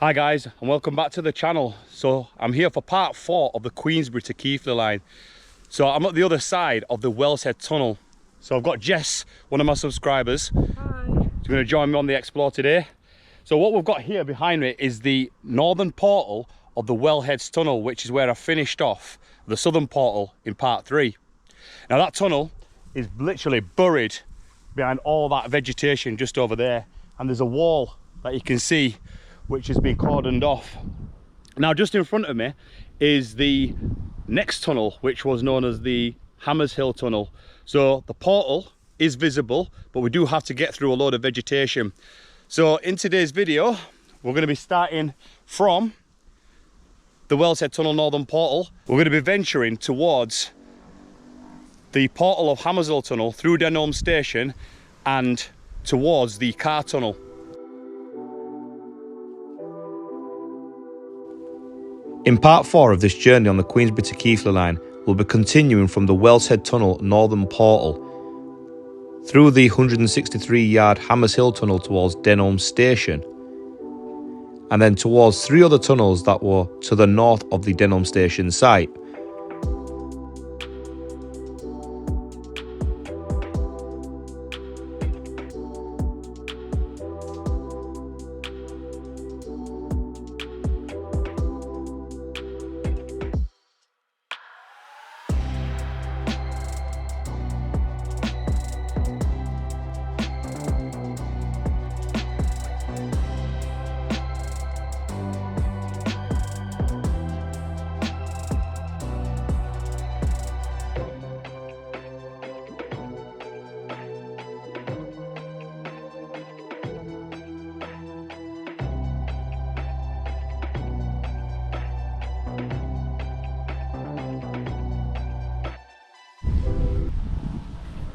Hi guys, and welcome back to the channel. So I'm here for part 4 of the Queensbury to Keighley line. So I'm at the other side of the Wellshead Tunnel. So I've got Jess, one of my subscribers. Hi. She's going to join me on the explore today. So what we've got here behind me is the northern portal of the Wellheads Tunnel, which is where I finished off the southern portal in part 3. Now that tunnel is literally buried behind all that vegetation just over there, and there's a wall that you can see which has been cordoned off. Now just in front of me is the next tunnel, which was known as the Hammers Hill Tunnel. So the portal is visible, but we do have to get through a load of vegetation. So in today's video we're going to be starting from the Wellshead Tunnel northern portal. We're going to be venturing towards the portal of Hammers Hill Tunnel through Denholme station and towards the Carr tunnel. In part 4 of this journey on the Queensbury to Keighley line, we'll be continuing from the Wellshead Tunnel northern portal through the 163-yard Hammers Hill Tunnel towards Denholme station, and then towards 3 other tunnels that were to the north of the Denholme station site.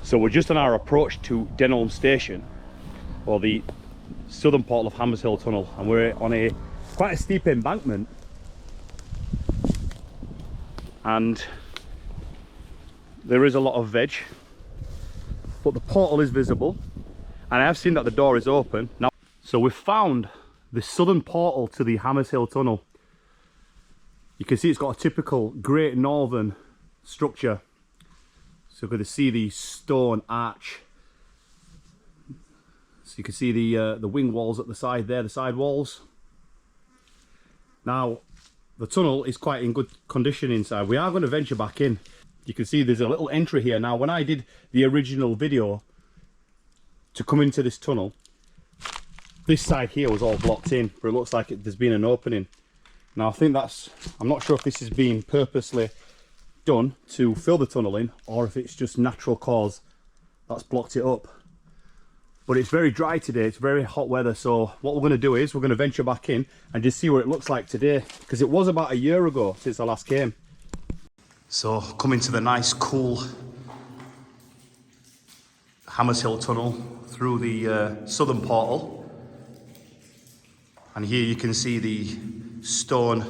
So we're just on our approach to Denholme station, or the southern portal of Hammers Hill Tunnel, and we're on quite a steep embankment, and there is a lot of veg, but the portal is visible, and I have seen that the door is open now. So we've found the southern portal to the Hammers Hill Tunnel. You can see it's got a typical Great Northern structure. So we're going to see the stone arch. So you can see the wing walls at the side there, the side walls. Now, the tunnel is quite in good condition inside. We are going to venture back in. You can see there's a little entry here. Now, when I did the original video to come into this tunnel, this side here was all blocked in, but it looks like there's been an opening. Now, I think I'm not sure if this is being purposely done to fill the tunnel in, or if it's just natural cause that's blocked it up. But it's very dry today, it's very hot weather, so what we're going to do is we're going to venture back in and just see what it looks like today, because it was about a year ago since I last came. So coming to the nice cool Hammers Hill Tunnel through the southern portal, and here you can see the stone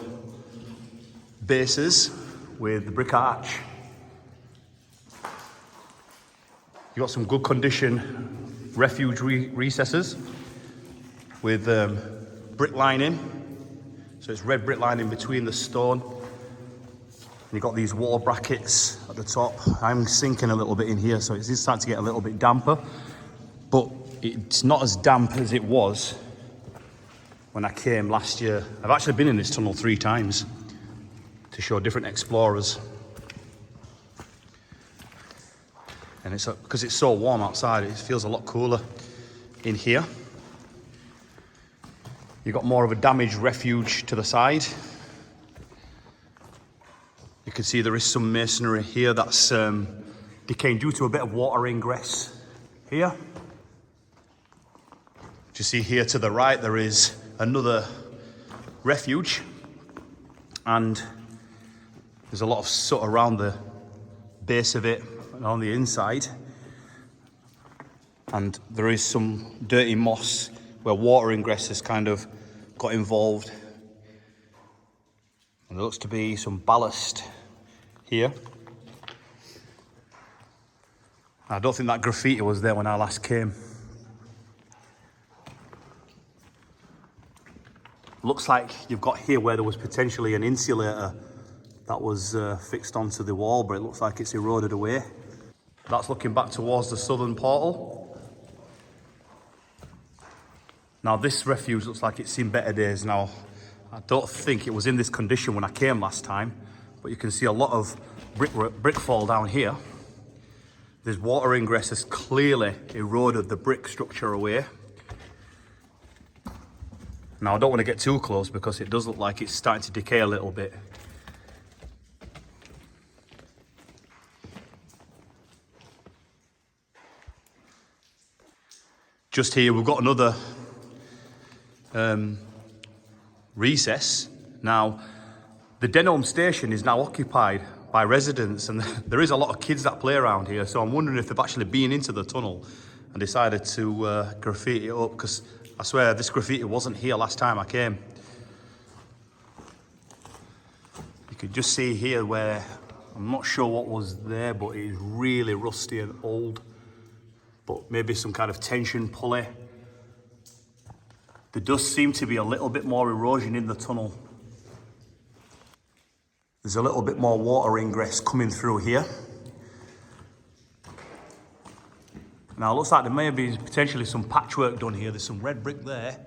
bases with the brick arch. You've got some good condition refuge recesses with brick lining. So it's red brick lining between the stone. And you've got these wall brackets at the top. I'm sinking a little bit in here, so it's starting to get a little bit damper, but it's not as damp as it was when I came last year. I've actually been in this tunnel 3 times to show different explorers, and it's because it's so warm outside, it feels a lot cooler in here. You've got more of a damaged refuge to the side. You can see there is some masonry here that's decaying due to a bit of water ingress here. You see here to the right there is another refuge, and there's a lot of soot around the base of it and on the inside, and there is some dirty moss where water ingress has kind of got involved, and there looks to be some ballast here. I don't think that graffiti was there when I last came. Looks like you've got here where there was potentially an insulator that was fixed onto the wall, but it looks like it's eroded away. That's looking back towards the southern portal. Now this refuge looks like it's seen better days now. I don't think it was in this condition when I came last time, but you can see a lot of brick fall down here. This water ingress has clearly eroded the brick structure away. Now I don't want to get too close because it does look like it's starting to decay a little bit. Just here we've got another recess. Now the Denholme station is now occupied by residents, and there is a lot of kids that play around here, so I'm wondering if they've actually been into the tunnel and decided to graffiti it up, because I swear this graffiti wasn't here last time I came. You can just see here where, I'm not sure what was there, but it is really rusty and old, but maybe some kind of tension pulley. There does seem to be a little bit more erosion in the tunnel. There's a little bit more water ingress coming through here. Now it looks like there may be potentially some patchwork done here. There's some red brick there.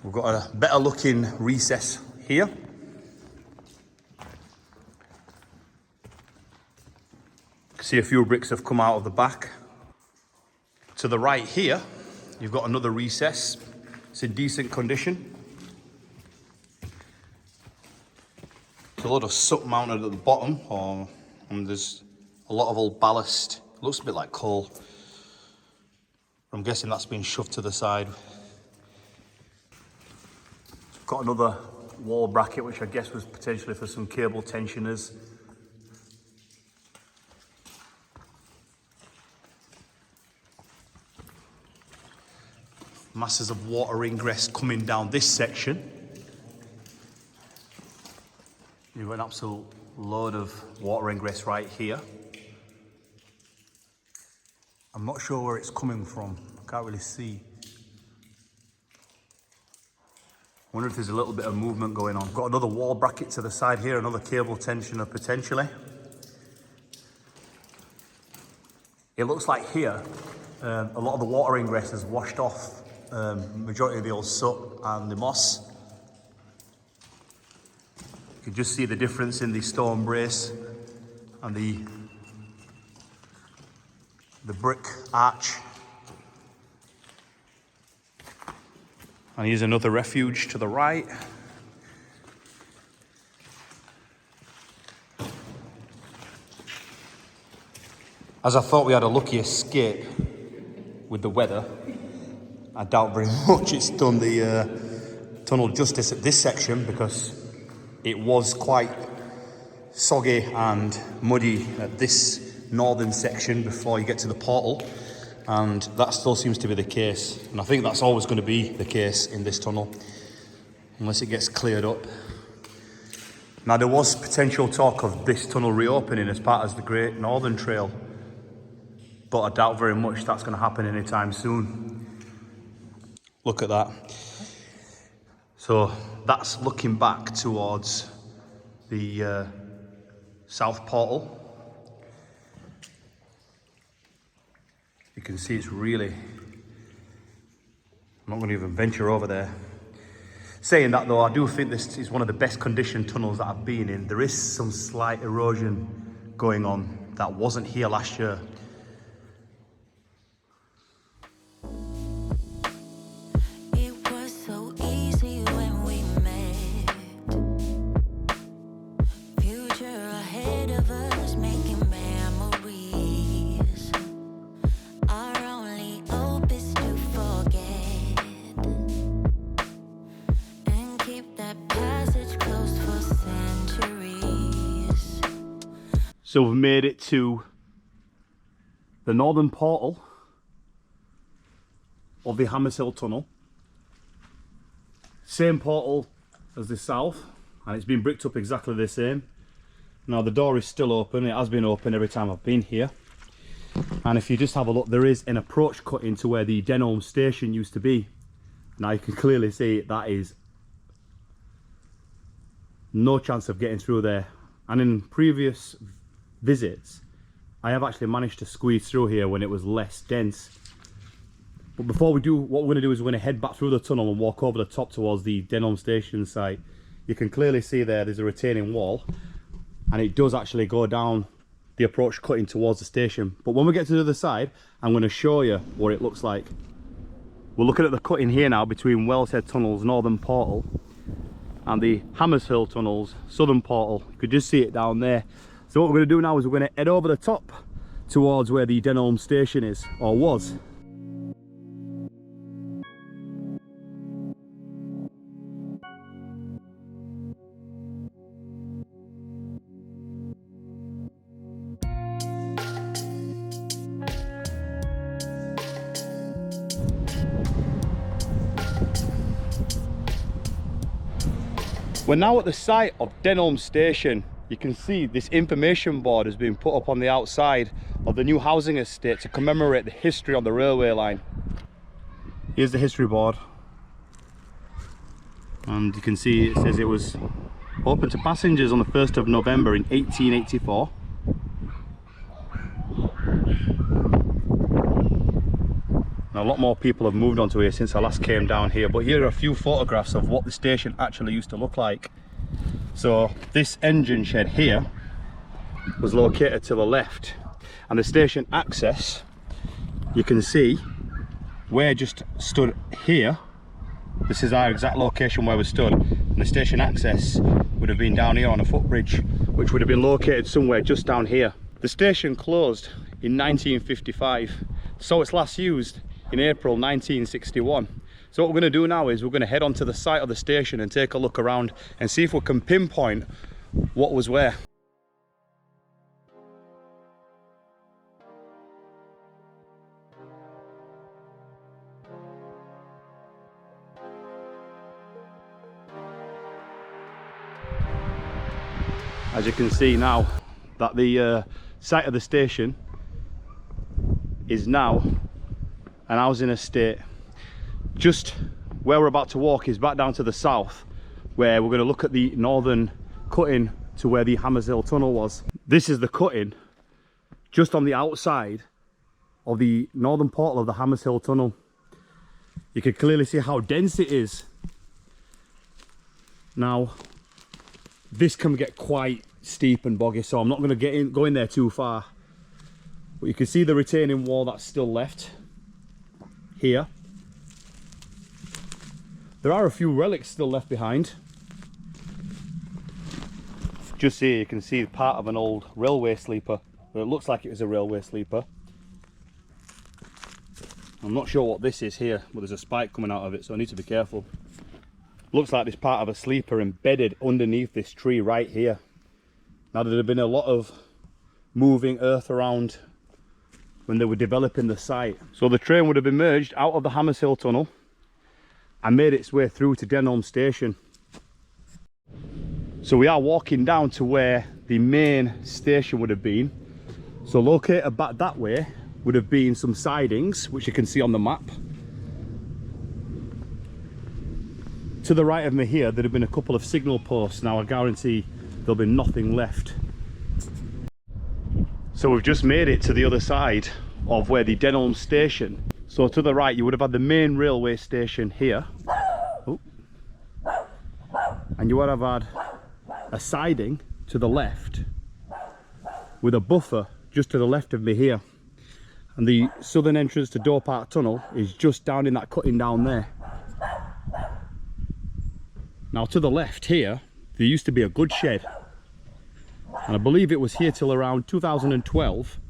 We've got a better looking recess here. You can see a few bricks have come out of the back. To the right here, you've got another recess. It's in decent condition. There's a lot of soot mounted at the bottom, and there's a lot of old ballast. It looks a bit like coal. I'm guessing that's been shoved to the side. Got another wall bracket, which I guess was potentially for some cable tensioners. Masses of water ingress coming down this section. You've got an absolute load of water ingress right here. I'm not sure where it's coming from. I can't really see. I wonder if there's a little bit of movement going on. Got another wall bracket to the side here, another cable tensioner potentially. It looks like here, a lot of the water ingress has washed off. Majority of the old soot and the moss. You can just see the difference in the stone brace and the brick arch. And here's another refuge to the right. As I thought we had a lucky escape with the weather, I doubt very much it's done the tunnel justice at this section, because it was quite soggy and muddy at this northern section before you get to the portal, and that still seems to be the case. And I think that's always going to be the case in this tunnel, unless it gets cleared up. Now there was potential talk of this tunnel reopening as part of the Great Northern Trail, but I doubt very much that's going to happen anytime soon. Look at that. So that's looking back towards the south portal. You can see it's really, I'm not going to even venture over there. Saying that though, I do think this is one of the best conditioned tunnels that I've been in. There is some slight erosion going on that wasn't here last year. So we've made it to the northern portal of the Hammershill Tunnel. Same portal as the south, and it's been bricked up exactly the same. Now the door is still open. It has been open every time I've been here. And if you just have a look, there is an approach cut into where the Denholme station used to be. Now you can clearly see that is no chance of getting through there. And in previous visits, I have actually managed to squeeze through here when it was less dense. But before we do, what we're going to do is we're going to head back through the tunnel and walk over the top towards the Denholme station site. You can clearly see there's a retaining wall, and it does actually go down the approach cutting towards the station. But when we get to the other side, I'm going to show you what it looks like. We're looking at the cutting here now between Wellshead Tunnel's northern portal and the Hammers Hill Tunnel's southern portal. You could just see it down there. So what we're going to do now is we're going to head over the top towards where the Denholme station is, or was. We're now at the site of Denholme Station. You can see this information board has been put up on the outside of the new housing estate to commemorate the history on the railway line. Here's the history board. And you can see it says it was open to passengers on the 1st of November in 1884. Now, a lot more people have moved onto here since I last came down here, but here are a few photographs of what the station actually used to look like. So this engine shed here was located to the left, and the station access, you can see we're just stood here. This is our exact location where we stood, and the station access would have been down here on a footbridge, which would have been located somewhere just down here. The station closed in 1955, so it's last used in April 1961. So what we're going to do now is we're going to head on to the site of the station and take a look around and see if we can pinpoint what was where. As you can see now, that the site of the station is now an housing estate. Just where we're about to walk is back down to the south, where we're going to look at the northern cutting to where the Hammers Hill Tunnel was. This is the cutting just on the outside of the northern portal of the Hammers Hill Tunnel. You can clearly see how dense it is. Now, this can get quite steep and boggy, so I'm not going to go in there too far. But you can see the retaining wall that's still left here. There are a few relics still left behind. Just here you can see part of an old railway sleeper. Well, it looks like it was a railway sleeper. I'm not sure what this is here, but there's a spike coming out of it, so I need to be careful. Looks like this part of a sleeper embedded underneath this tree right here. Now, there had been a lot of moving earth around when they were developing the site. So the train would have emerged out of the Hammers Hill Tunnel and made its way through to Denholme Station. So we are walking down to where the main station would have been. So located back that way would have been some sidings, which you can see on the map. To the right of me here, there'd have been a couple of signal posts. Now I guarantee there'll be nothing left. So we've just made it to the other side of where the Denholme station. So to the right you would have had the main railway station here. Oh. And you would have had a siding to the left with a buffer just to the left of me here. And the southern entrance to Door Park Tunnel is just down in that cutting down there. Now to the left here, there used to be a goods shed. And I believe it was here till around 2012.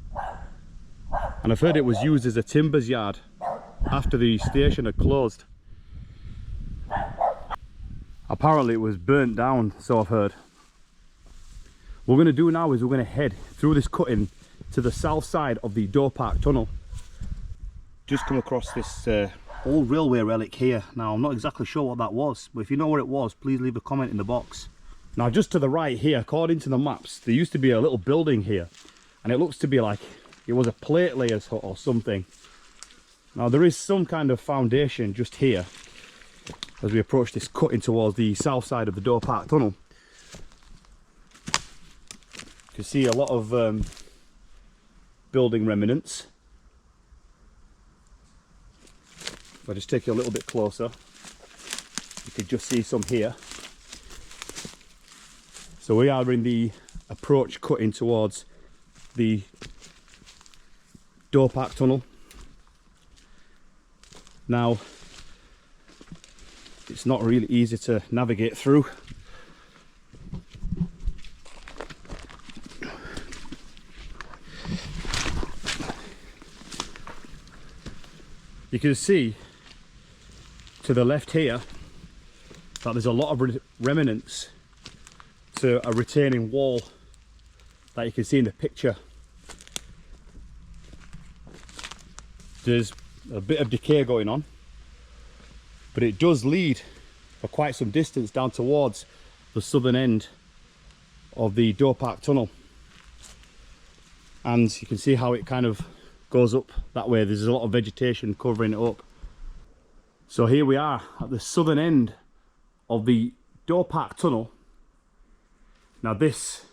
And I've heard it was used as a timbers yard after the station had closed. Apparently it was burnt down, so I've heard. What we're going to do now is we're going to head through this cutting to the south side of the Door Park Tunnel. Just come across this old railway relic here. Now I'm not exactly sure what that was, but if you know what it was, please leave a comment in the box. Now just to the right here, according to the maps, there used to be a little building here, and it looks to be like it was a plate layers hut or something. Now there is some kind of foundation just here as we approach this cutting towards the south side of the Door Park Tunnel. You can see a lot of building remnants. If I just take you a little bit closer, you can just see some here. So we are in the approach cutting towards the Door Park Tunnel. Now, it's not really easy to navigate through. You can see to the left here that there's a lot of remnants to a retaining wall that you can see in the picture. There's a bit of decay going on, but it does lead for quite some distance down towards the southern end of the Door Park Tunnel, and you can see how it kind of goes up that way. There's a lot of vegetation covering it up. So here we are at the southern end of the Door Park Tunnel. Now this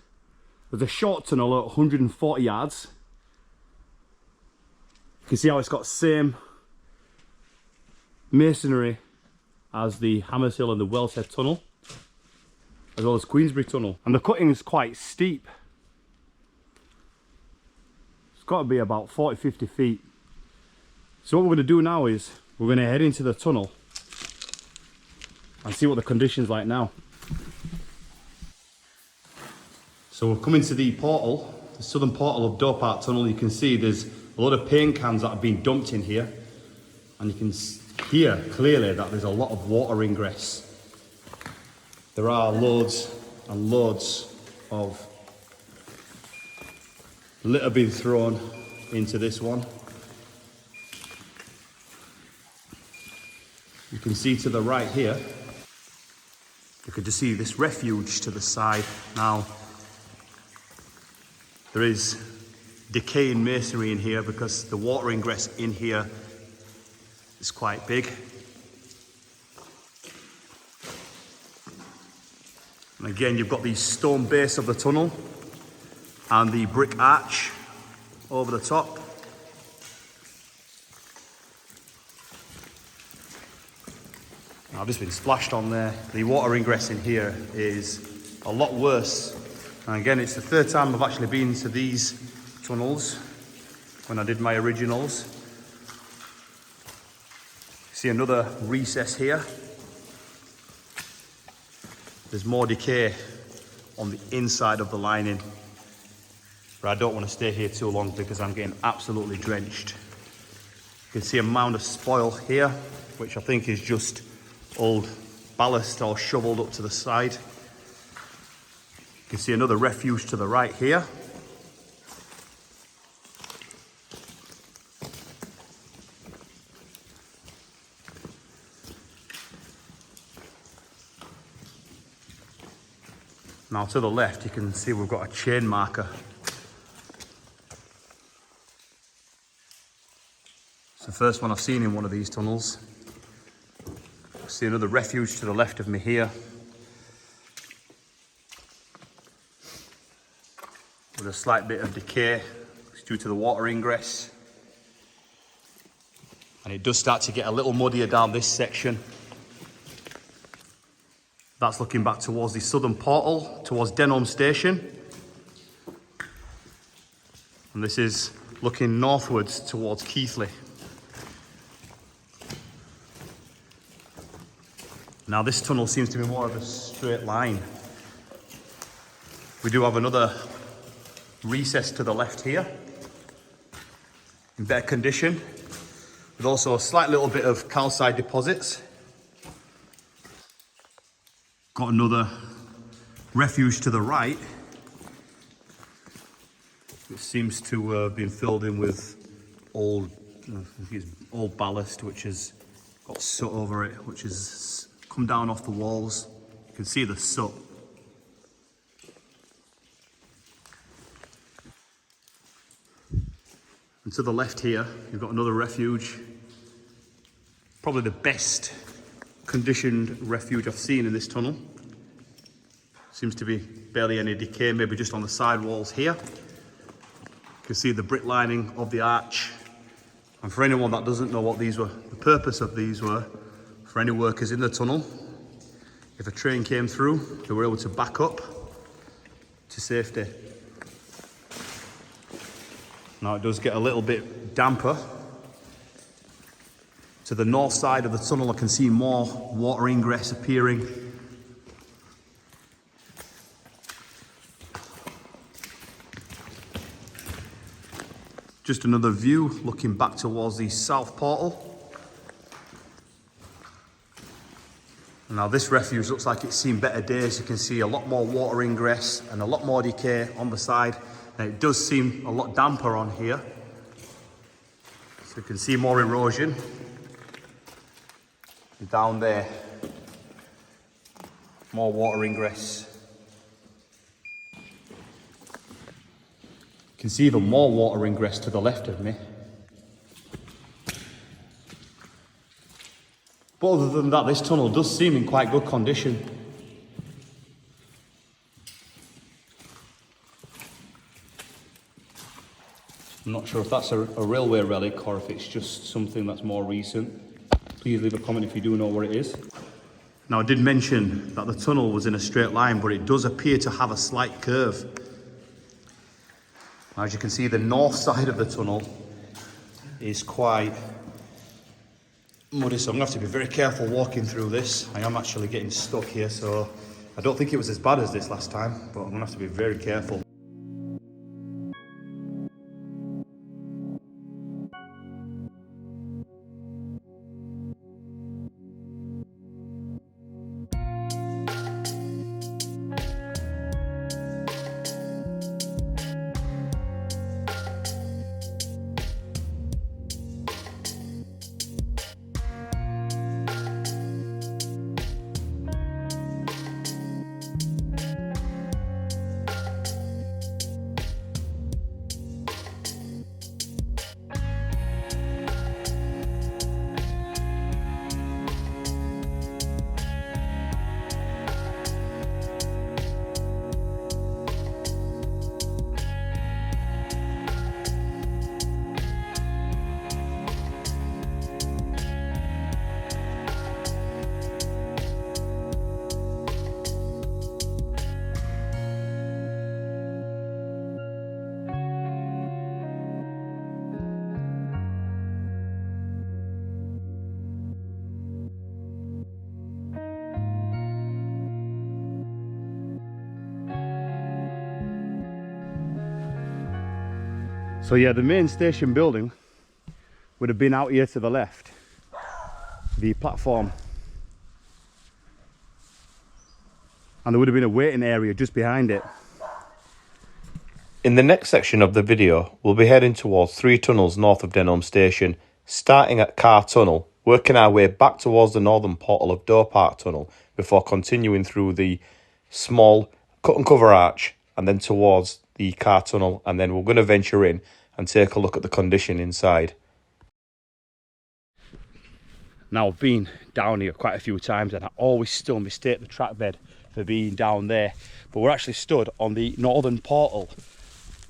was a short tunnel at 140 yards. You can see how it's got same masonry as the Hammershill and the Wells Head Tunnel, as well as Queensbury Tunnel. And the cutting is quite steep. It's got to be about 40-50 feet. So what we're going to do now is we're going to head into the tunnel and see what the condition's like now. So we're coming to the portal, the southern portal of Door Park Tunnel. You can see there's a lot of paint cans that have been dumped in here, and you can hear clearly that there's a lot of water ingress. There are loads and loads of litter being thrown into this one. You can see to the right here, you can just see this refuge to the side. Now, there is decaying masonry in here because the water ingress in here is quite big. And again, you've got the stone base of the tunnel and the brick arch over the top. Now, I've just been splashed on there. The water ingress in here is a lot worse. And again, it's the third time I've actually been to these tunnels when I did my originals. See another recess here. There's more decay on the inside of the lining, but I don't want to stay here too long because I'm getting absolutely drenched. You can see a mound of spoil here, which I think is just old ballast all shoveled up to the side. You can see another refuge to the right here. Now to the left, you can see we've got a chain marker. It's the first one I've seen in one of these tunnels. See another refuge to the left of me here, with a slight bit of decay. It's due to the water ingress. And it does start to get a little muddier down this section. That's looking back towards the southern portal, towards Denholme Station. And this is looking northwards towards Keighley. Now this tunnel seems to be more of a straight line. We do have another recess to the left here, in better condition, with also a slight little bit of calcite deposits. Got another refuge to the right, which seems to have been filled in with old ballast, which has got soot over it, which has come down off the walls. You can see the soot. And to the left here, you've got another refuge. Probably the best conditioned refuge I've seen in this tunnel. Seems to be barely any decay, maybe just on the side walls here. You can see the brick lining of the arch. And for anyone that doesn't know what these were, the purpose of these were, for any workers in the tunnel, if a train came through, they were able to back up to safety. Now it does get a little bit damper. To the north side of the tunnel, I can see more water ingress appearing. Just another view looking back towards the south portal. Now this refuge looks like it's seen better days. You can see a lot more water ingress and a lot more decay on the side. And it does seem a lot damper on here. So you can see more erosion. And down there, more water ingress. You can see even more water ingress to the left of me. But other than that, this tunnel does seem in quite good condition. I'm not sure if that's a railway relic or if it's just something that's more recent. Please leave a comment if you do know what it is. Now I did mention that the tunnel was in a straight line, but it does appear to have a slight curve. Now, as you can see, the north side of the tunnel is quite muddy, so I'm going to have to be very careful walking through this. I am actually getting stuck here, so I don't think it was as bad as this last time, but I'm going to have to be very careful. So yeah, the main station building would have been out here to the left, the platform, and there would have been a waiting area just behind it. In the next section of the video, we'll be heading towards 3 tunnels north of Denholme Station, starting at Carr Tunnel, working our way back towards the northern portal of Door Park Tunnel before continuing through the small cut and cover arch and then towards the Carr Tunnel, and then we're going to venture in and take a look at the condition inside. Now I've been down here quite a few times and I always still mistake the track bed for being down there, but we're actually stood on the northern portal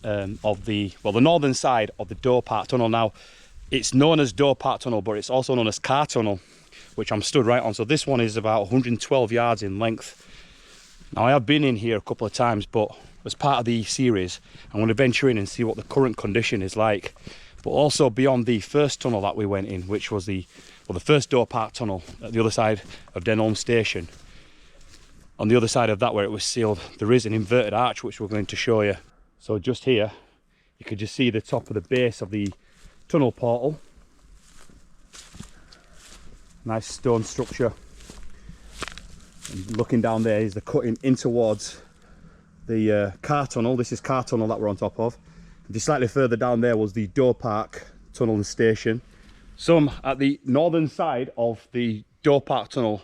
of the northern side of the Door Park Tunnel. Now it's known as Door Park Tunnel, but it's also known as Carr Tunnel, which I'm stood right on. So this one is about 112 yards in length. Now I have been in here a couple of times, but as part of the series I'm going to venture in and see what the current condition is like. But also beyond the first tunnel that we went in, which was the first Door Park Tunnel at the other side of Denholme Station, on the other side of that where it was sealed, there is an inverted arch which we're going to show you. So just here you can just see the top of the base of the tunnel portal. Nice stone structure, and looking down there is the cutting in towards the Carr Tunnel. This is Carr Tunnel that we're on top of. And just slightly further down there was the Door Park Tunnel and Station. Some at the northern side of the Door Park Tunnel,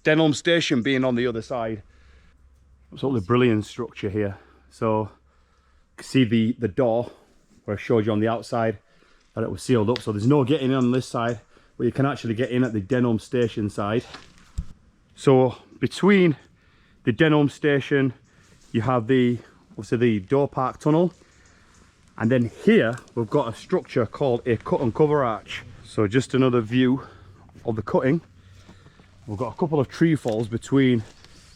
Denholme Station being on the other side. Absolutely brilliant structure here. So you can see the door where I showed you on the outside. and it was sealed up, so there's no getting in on this side, but you can actually get in at the Denholme station side. So between the Denholme station, you have obviously the Door Park tunnel, and then here we've got a structure called a cut and cover arch. So just another view of the cutting. We've got a couple of tree falls between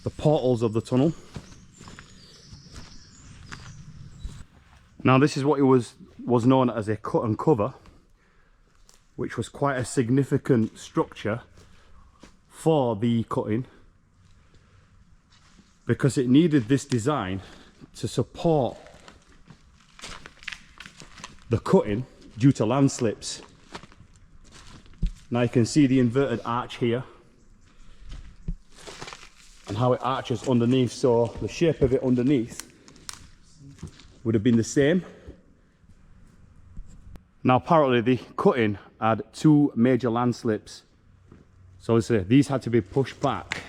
the portals of the tunnel. Now this is what it was known as a cut and cover, which was quite a significant structure for the cutting, because it needed this design to support the cutting due to landslips. Now you can see the inverted arch here and how it arches underneath, so the shape of it underneath would have been the same. Now apparently the cutting had 2 major landslips, so obviously these had to be pushed back,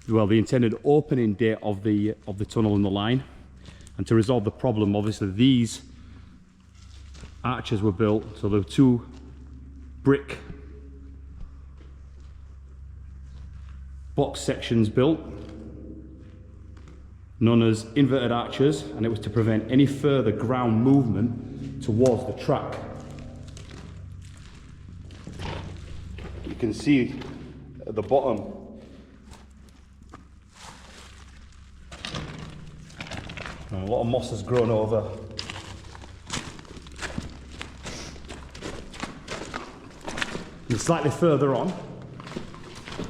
well, the intended opening date of the tunnel in the line. And to resolve the problem, obviously these arches were built, so there were 2 brick box sections built, known as inverted arches, and it was to prevent any further ground movement towards the track. You can see at the bottom a lot of moss has grown over. And slightly further on,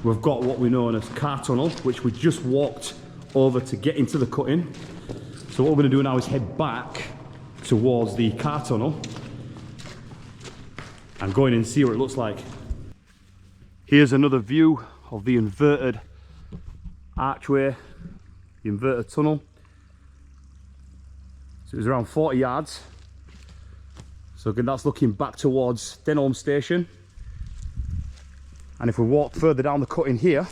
we've got what we know as Carr tunnel, which we just walked over to get into the cutting. So what we're going to do now is head back towards the Carr tunnel and go in and see what it looks like. Here's another view of the inverted archway, the inverted tunnel. So it was around 40 yards. So again, that's looking back towards Denholme station. And if we walk further down the cutting here,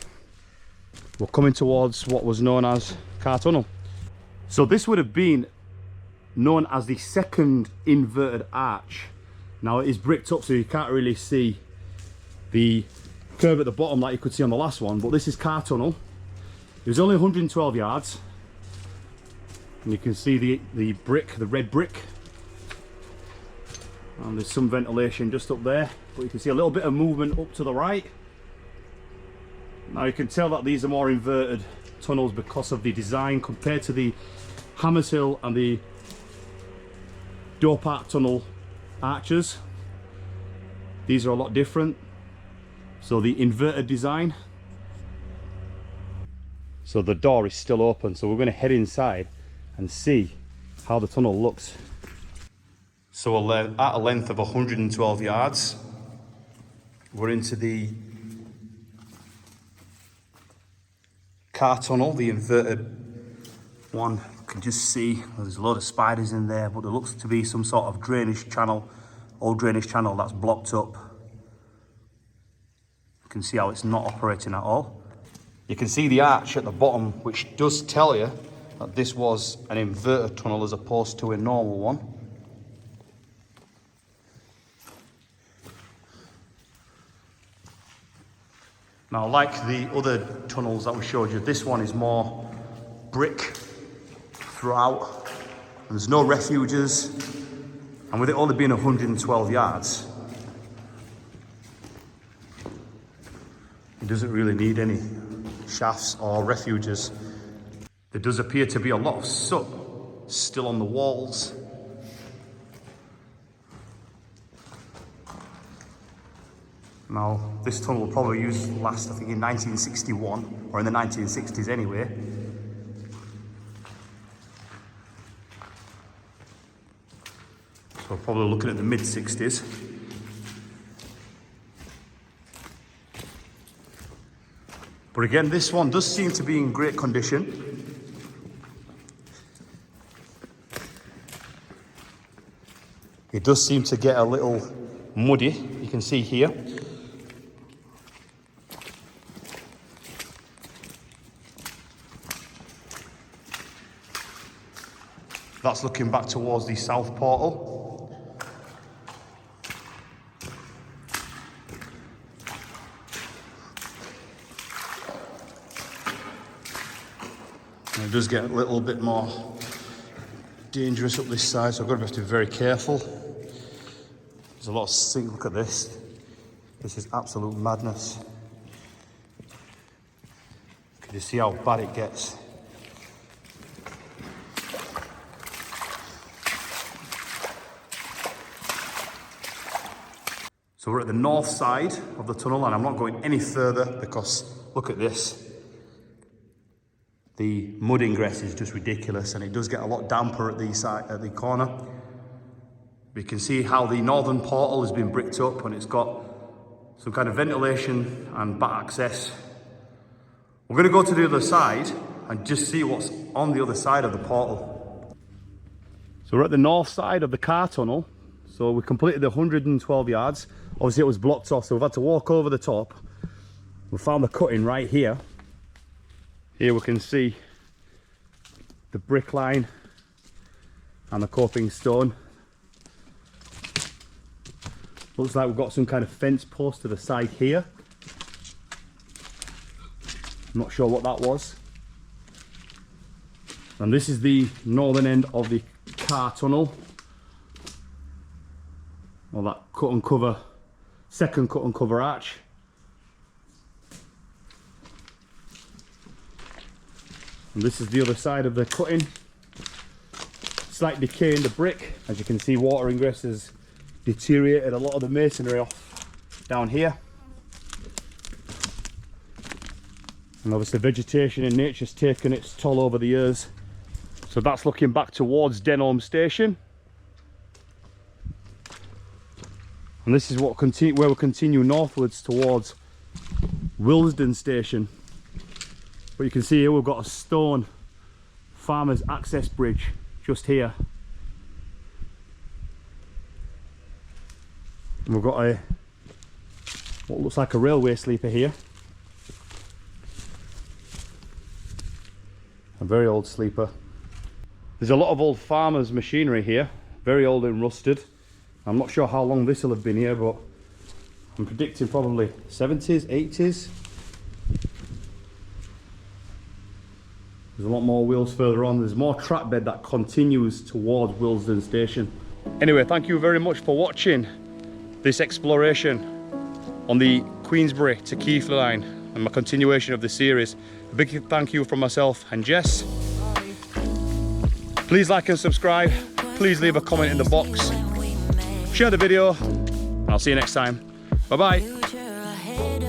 we're coming towards what was known as Carr tunnel. So this would have been known as the second inverted arch. Now it is bricked up, so you can't really see the curve at the bottom like you could see on the last one, but this is Carr tunnel. It was only 112 yards. And you can see the brick, the red brick. And there's some ventilation just up there, but you can see a little bit of movement up to the right. Now you can tell that these are more inverted tunnels because of the design compared to the Hammers Hill and the Door Park tunnel arches. These are a lot different. So the inverted design. So the door is still open, so we're going to head inside and see how the tunnel looks. So at a length of 112 yards, we're into the Carr tunnel, the inverted one. You can just see there's a load of spiders in there, but there looks to be some sort of drainage channel, old drainage channel that's blocked up. You can see how it's not operating at all. You can see the arch at the bottom, which does tell you that this was an inverted tunnel as opposed to a normal one. Now, like the other tunnels that we showed you, this one is more brick throughout. There's no refuges, and with it only being 112 yards, it doesn't really need any shafts or refuges. There does appear to be a lot of soot still on the walls. Now, this tunnel will probably last, I think, in 1961, or in the 1960s anyway. So we're probably looking at the mid-60s. But again, this one does seem to be in great condition. It does seem to get a little muddy, you can see here. That's looking back towards the south portal. And it does get a little bit more dangerous up this side, so I've got to have to be very careful. There's a lot of sink. Look at this. This is absolute madness. Can you see how bad it gets? So we're at the north side of the tunnel, and I'm not going any further because look at this. The mud ingress is just ridiculous, and it does get a lot damper at the corner. We can see how the northern portal has been bricked up, and it's got some kind of ventilation and bat access. We're going to go to the other side and just see what's on the other side of the portal. So we're at the north side of the Carr tunnel. So we completed the 112 yards. Obviously it was blocked off, so we've had to walk over the top. We found the cutting right here. Here we can see the brick line and the coping stone. Looks like we've got some kind of fence post to the side here. I'm not sure what that was. And this is the northern end of the Carr tunnel. Well, that cut and cover, second cut and cover arch. And this is the other side of the cutting. Slight decay in the brick. As you can see, water ingress has deteriorated a lot of the masonry off down here. And obviously vegetation in nature's taken its toll over the years. So that's looking back towards Denholme station. And this is what where we'll continue northwards towards Willesden station. But you can see here we've got a stone farmer's access bridge just here. And we've got what looks like a railway sleeper here. A very old sleeper. There's a lot of old farmers' machinery here, very old and rusted. I'm not sure how long this will have been here, but I'm predicting probably 70s, 80s. There's a lot more wheels further on. There's more track bed that continues towards Willesden station. Anyway, thank you very much for watching this exploration on the Queensbury to Keighley line and my continuation of the series. A big thank you from myself and Jess. Please like and subscribe. Please leave a comment in the box. Share the video. I'll see you next time. Bye bye.